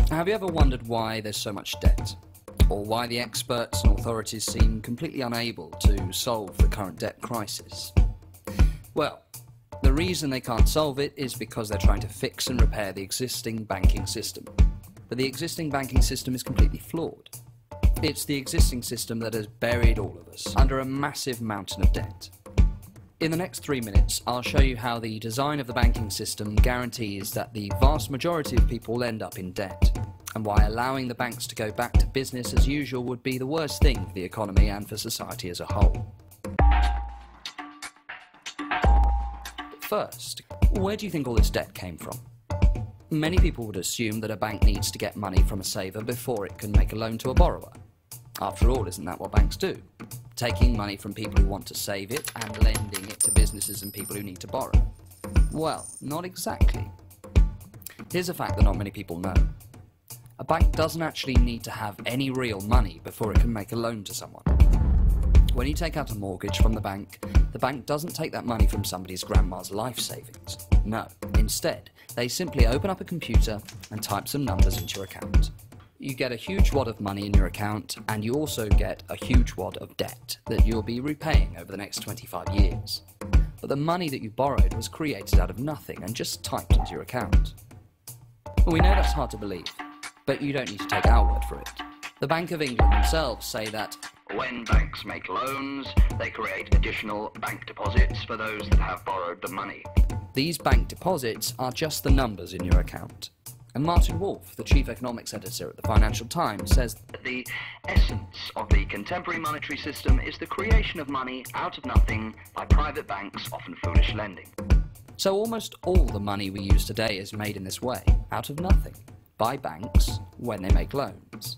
Have you ever wondered why there's so much debt? Or why the experts and authorities seem completely unable to solve the current debt crisis? Well, the reason they can't solve it is because they're trying to fix and repair the existing banking system. But the existing banking system is completely flawed. It's the existing system that has buried all of us under a massive mountain of debt. In the next 3 minutes, I'll show you how the design of the banking system guarantees that the vast majority of people end up in debt, and why allowing the banks to go back to business as usual would be the worst thing for the economy and for society as a whole. But first, where do you think all this debt came from? Many people would assume that a bank needs to get money from a saver before it can make a loan to a borrower. After all, isn't that what banks do? Taking money from people who want to save it and lending it to businesses and people who need to borrow. Well, not exactly. Here's a fact that not many people know. A bank doesn't actually need to have any real money before it can make a loan to someone. When you take out a mortgage from the bank doesn't take that money from somebody's grandma's life savings. No, instead, they simply open up a computer and type some numbers into your account. You get a huge wad of money in your account, and you also get a huge wad of debt that you'll be repaying over the next 25 years. But the money that you borrowed was created out of nothing and just typed into your account. Well, we know that's hard to believe, but you don't need to take our word for it. The Bank of England themselves say that when banks make loans, they create additional bank deposits for those that have borrowed the money. These bank deposits are just the numbers in your account. And Martin Wolf, the chief economics editor at the Financial Times, says that the essence of the contemporary monetary system is the creation of money out of nothing by private banks, often foolish lending. So almost all the money we use today is made in this way, out of nothing, by banks when they make loans.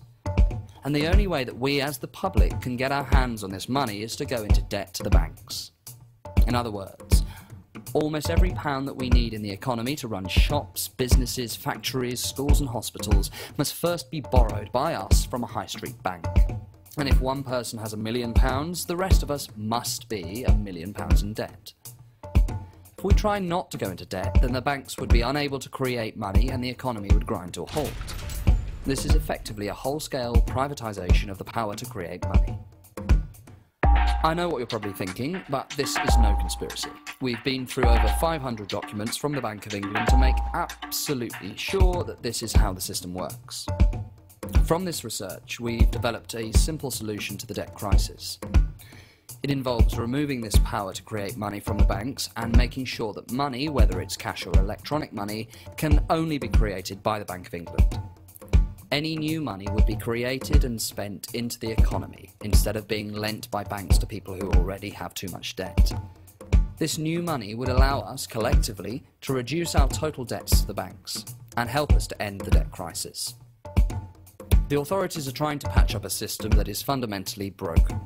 And the only way that we as the public can get our hands on this money is to go into debt to the banks. In other words, almost every pound that we need in the economy to run shops, businesses, factories, schools and hospitals must first be borrowed by us from a high street bank. And if one person has £1 million, the rest of us must be £1 million in debt. If we try not to go into debt, then the banks would be unable to create money and the economy would grind to a halt. This is effectively a whole-scale privatisation of the power to create money. I know what you're probably thinking, but this is no conspiracy. We've been through over 500 documents from the Bank of England to make absolutely sure that this is how the system works. From this research, we've developed a simple solution to the debt crisis. It involves removing this power to create money from the banks and making sure that money, whether it's cash or electronic money, can only be created by the Bank of England. Any new money would be created and spent into the economy, instead of being lent by banks to people who already have too much debt. This new money would allow us, collectively, to reduce our total debts to the banks, and help us to end the debt crisis. The authorities are trying to patch up a system that is fundamentally broken.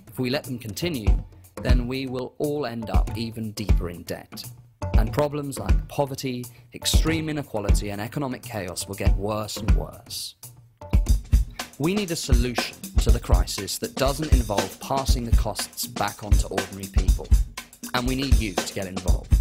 If we let them continue, then we will all end up even deeper in debt. And problems like poverty, extreme inequality and economic chaos will get worse and worse. We need a solution to the crisis that doesn't involve passing the costs back on to ordinary people. And we need you to get involved.